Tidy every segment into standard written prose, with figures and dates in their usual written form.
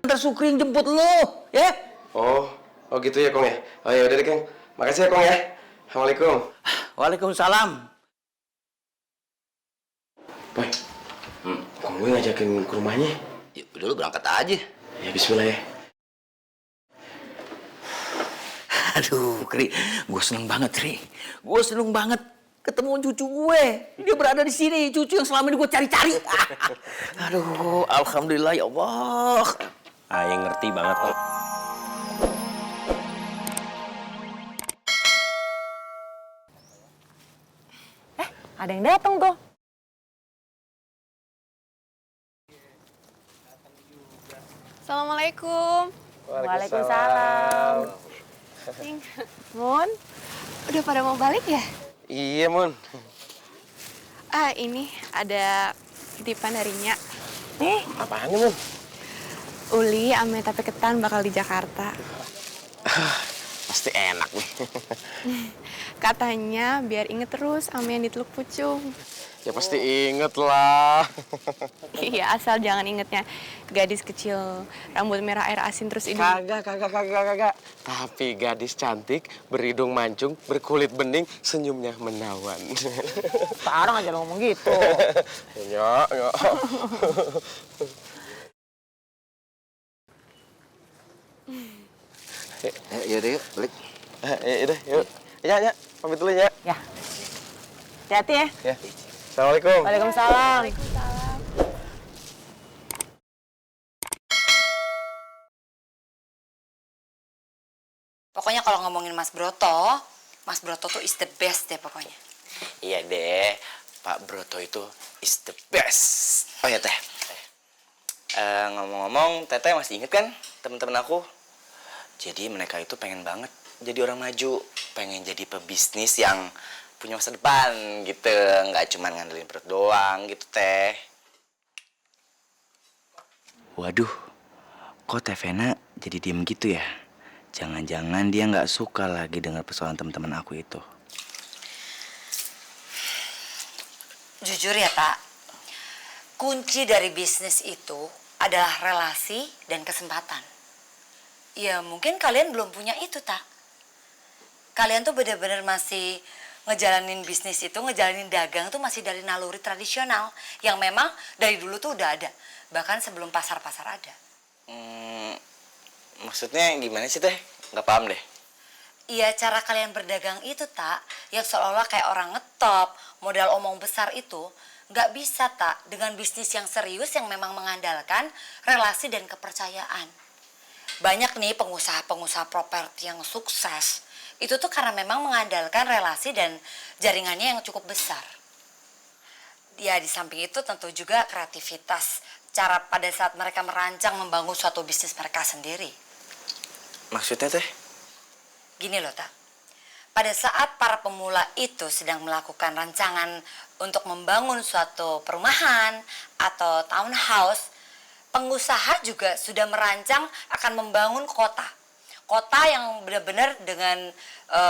ntar Sukri yang jemput lo, ya? Oh gitu ya, Kong ya? Oh ya udah deh, Kang. Makasih ya, Kong ya. Assalamualaikum. Waalaikumsalam. Boy, Kong gue ngajakin ke rumahnya. Ya udah, lu berangkat aja. Ya bismillah ya. Aduh, Kri, gue seneng banget, Kri. Gue seneng banget ketemu cucu gue. Dia berada di sini, cucu yang selama ini gue cari-cari. Aduh, alhamdulillah ya Allah. Yang ngerti banget kok. Ada yang datang tuh. Assalamualaikum. Waalaikumsalam. Mun, udah pada mau balik ya? Iya, Mun. Ini ada titipan dari Nya. Nih, Apaan nih, Mun? Uli ame tape ketan bakal di Jakarta. Pasti enak nih. Katanya biar inget terus ame yang di Teluk Pucung. Ya pasti inget lah. Iya, asal jangan ingetnya gadis kecil rambut merah air asin terus ini. Kagak. Tapi gadis cantik, berhidung mancung, berkulit bening, senyumnya menawan. sekarang aja lo ngomong gitu. Ya. Yaudah, yuk, balik. Yaudah, yuk. Ya, pamit dulu ya. Ya. Hati-hati ya. Ya. Assalamualaikum. Waalaikumsalam. Pokoknya kalau ngomongin Mas Broto tuh is the best deh pokoknya. Iya deh, Pak Broto itu is the best. Oh ya Teh, ngomong-ngomong, Teteh masih inget kan teman-teman aku? Jadi mereka itu pengen banget jadi orang maju, pengen jadi pebisnis yang punya masa depan gitu, nggak cuma ngandelin perut doang gitu Teh. Waduh, kok Teh Vena jadi diem gitu ya? Jangan-jangan dia nggak suka lagi dengar persoalan teman-teman aku itu. Jujur ya Tak, kunci dari bisnis itu adalah relasi dan kesempatan. Ya mungkin kalian belum punya itu Tak. Kalian tuh bener-bener masih ngejalanin bisnis itu, ngejalanin dagang tuh masih dari naluri tradisional yang memang dari dulu tuh udah ada, bahkan sebelum pasar-pasar ada. Maksudnya gimana sih Teh? Nggak paham deh. Iya, cara kalian berdagang itu Tak, yang seolah-olah kayak orang ngetop, modal omong besar itu nggak bisa Tak dengan bisnis yang serius yang memang mengandalkan relasi dan kepercayaan. Banyak nih pengusaha-pengusaha properti yang sukses itu tuh karena memang mengandalkan relasi dan jaringannya yang cukup besar. Ya di samping itu tentu juga kreativitas, cara pada saat mereka merancang membangun suatu bisnis mereka sendiri. Maksudnya Teh? Gini loh Tak, pada saat para pemula itu sedang melakukan rancangan untuk membangun suatu perumahan atau townhouse, pengusaha juga sudah merancang akan membangun kota. Kota yang benar-benar dengan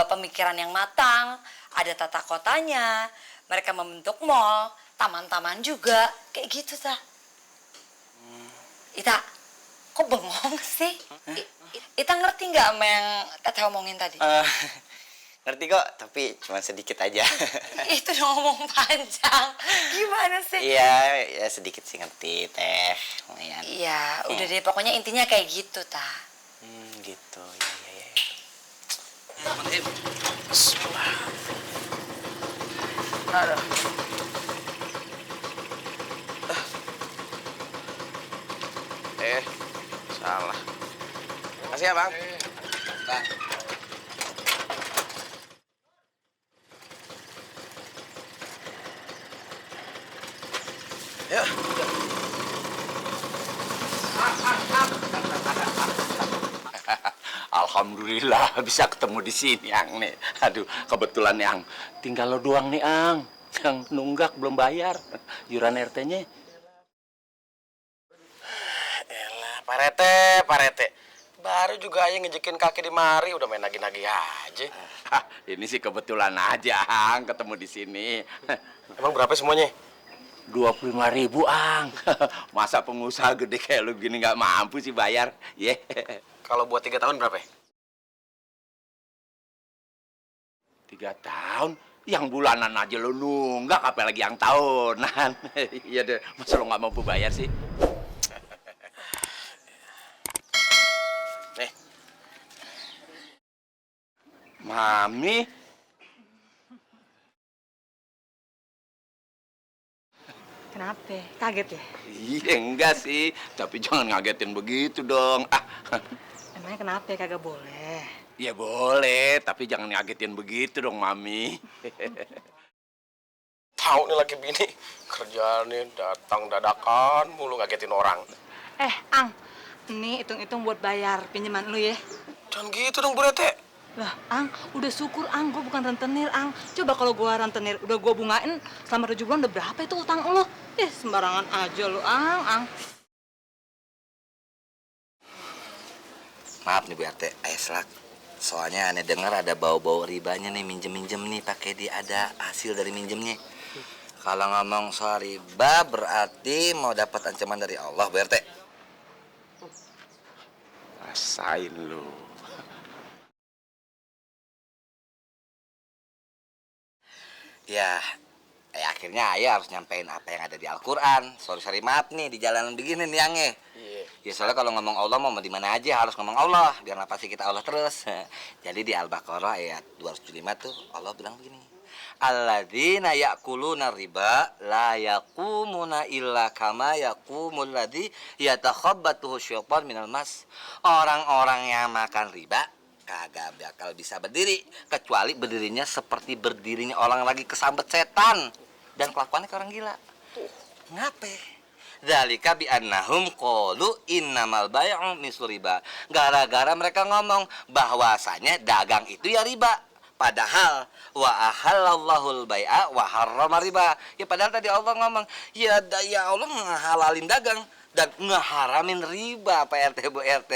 pemikiran yang matang, ada tata kotanya, mereka membentuk mall, taman-taman juga, kayak gitu Ta. Ita, kok bengong sih? Ita ngerti nggak sama yang Teteh omongin tadi? Ngerti kok, tapi cuma sedikit aja. Itu udah ngomong panjang. Gimana sih? Iya, ya sedikit sih ngerti Teh. Lumayan. Iya, udah deh pokoknya intinya kayak gitu, Ta. Gitu. Iya. Aduh. Salah. Makasih ya, Bang. Bang. Yuk. Alhamdulillah bisa ketemu di sini, Ang nih. Aduh, kebetulan Yang tinggal lo doang nih, Ang. Yang nunggak belum bayar iuran RT-nya. Elah, Pak Rete. Baru juga aja ngejekin kaki di mari, udah main nagih-nagih aja. Ini sih kebetulan aja, Ang, ketemu di sini. Emang berapa semuanya? 25.000, Ang. Masa pengusaha gede kayak lu gini nggak mampu sih bayar? Ye. Kalau buat 3 tahun berapa ya? 3 tahun? Yang bulanan aja lu nunggak, apalagi yang tahunan. Iya deh, masa lu nggak mampu bayar sih? Nih, Mami, Kenapa? Kaget ya? iya enggak sih, tapi jangan ngagetin begitu dong. Emangnya kenapa kagak boleh? Ya boleh, tapi jangan ngagetin begitu dong, Mami. tahu nih laki bini kerjaannya datang dadakan mulu ngagetin orang. Ang, ini hitung-hitung buat bayar pinjaman lu ya. Jangan gitu dong Bu Rete. Lah, Ang, udah syukur, Ang. Gue bukan rentenir, Ang. Coba kalau gue rentenir, udah gue bungain selama 7 bulan, udah berapa itu utang lo? Sembarangan aja lu, Ang. Maaf nih Bu RT, ayah selak. Soalnya aneh dengar ada bau-bau ribanya nih, minjem-minjem nih, pakai dia ada hasil dari minjemnya. Kalau ngomong soal riba berarti mau dapat ancaman dari Allah, Bu RT. Rasain lu. Ya, akhirnya ayah harus nyampein apa yang ada di Al-Quran. Sorry maaf nih, di jalanan begini nih Yange. Iya. Ya soalnya kalau ngomong Allah mau di mana aja harus ngomong Allah, biar pasti kita Allah terus. Jadi di Al-Baqarah ayat 275 tuh Allah bilang begini. Alladzina ya'kuluna riba la yaqumuna illa kama yaqumul ladzi yatakhabbathu syaitan minal mas. Orang-orang yang makan riba kagak bakal bisa berdiri kecuali berdirinya seperti berdirinya orang lagi kesambet setan dan kelakuannya kayak orang gila. Ngape? Dzalika bi annahum qalu innamal bai'u mislu riba. Gara-gara mereka ngomong bahwasanya dagang itu ya riba. Padahal wa ahallallahul bai'a wa harrama riba. Ya padahal tadi Allah ngomong, ya Allah ngehalalin dagang dan ngeharamin riba Pak RT Bu RT.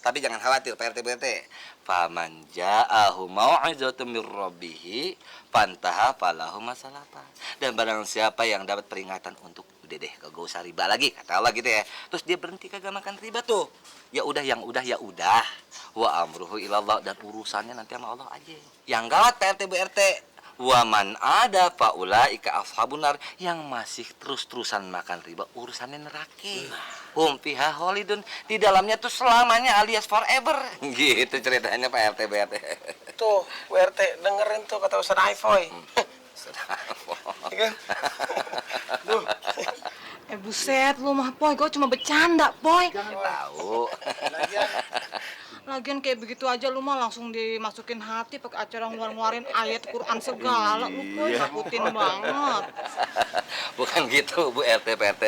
Tapi jangan khawatir Pak RT Bu RT. Faman ja'ahu mau'izatun mir rabbih fantaha falahu masalata. Dan barang siapa yang dapat peringatan untuk udah deh kagak usah riba lagi kata Allah gitu ya. Terus dia berhenti kagak makan riba tuh. Ya udah yang udah ya udah. Wa amruhu ilallah, dan urusannya nanti sama Allah aja. Yang gawat Pak RT Bu RT. Wa man ada faulaika ashabun nar, yang masih terus-terusan makan riba urusannya neraka. Hum fiha khalidun, di dalamnya tuh selamanya alias forever. Gitu ceritanya Pak RT Bu RT. Tuh, Bu RT dengerin tuh kata Ustaz Aifoy. Iya kan? Duh. Buset lu mah, Poy. Gue cuma bercanda, Poy. Tahu. Lagian kayak begitu aja lu mah langsung dimasukin hati pakai acara ngeluarin ayat Quran segala. Lu, Poy, takutin banget. Bukan gitu Bu RT Pak RT.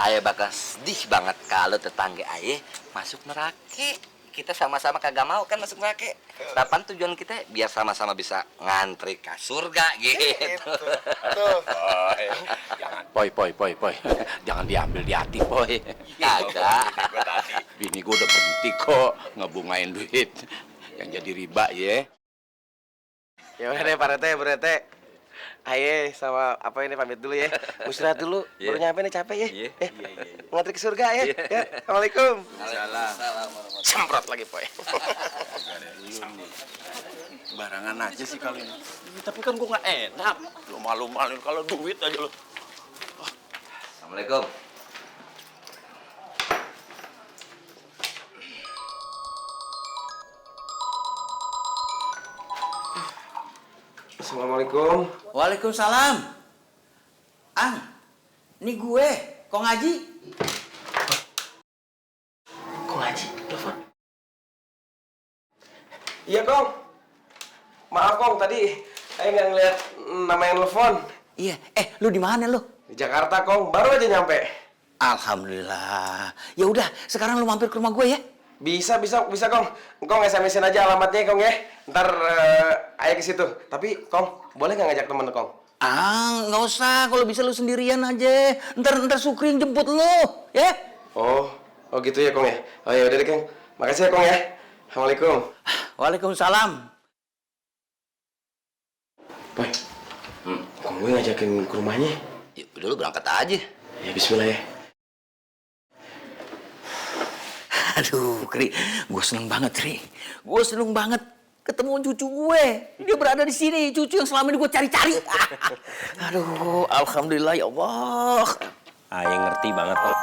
Ayah bakal sedih banget kalau tetangga ayah masuk neraka. Kita sama-sama kagak mau kan masuk neraka. Kapan tujuan kita biar sama-sama bisa ngantri ke surga gitu. Tuh. Poy. Jangan diambil di hati, Poy. Kagak. Bini gue udah berhenti kok ngebungain duit yang jadi riba ya. Ya udah deh Pak RT, Bu RT. Aye sama apa ini pamit dulu ya. Istirahat dulu, baru nyampe nih capek ya. Iya. Ngantri ke surga ya. Ya. Assalamualaikum. Salam. Semprot lagi, Poy. Barangan aja sih kali ini. Tapi kan gue nggak enak. Lu malu-maluin kalau duit aja lu. Assalamualaikum. Assalamualaikum. Waalaikumsalam. Ang, ini gue, kok ngaji? Kok ngaji? Telepon. Iya, Kong. Maaf, Kong. Tadi saya nggak ngeliat nama yang telepon. Iya, lu di mana lu? Di Jakarta, Kong. Baru aja nyampe. Alhamdulillah. Ya udah, sekarang lu mampir ke rumah gue ya. Bisa, Kong. Kong SMS-in aja alamatnya, Kong ya. Ntar ayah ke situ. Tapi, Kong, boleh nggak ngajak temen, Kong? Nggak usah. Kalau bisa lu sendirian aja. Ntar Sukri yang jemput lu, ya. Oh gitu ya, Kong ya. Oh ya udah deh, Kong. Makasih ya, Kong ya. Assalamualaikum. Waalaikumsalam. Boy, Kong gue ngajakin ke rumahnya. Ya udah lu berangkat aja. Ya bismillah ya. Aduh, Kri, gue seneng banget, Kri. Gue seneng banget ketemu cucu gue. Dia berada di sini, cucu yang selama ini gue cari-cari. Aduh, alhamdulillah ya Allah. Ayah ngerti banget kok.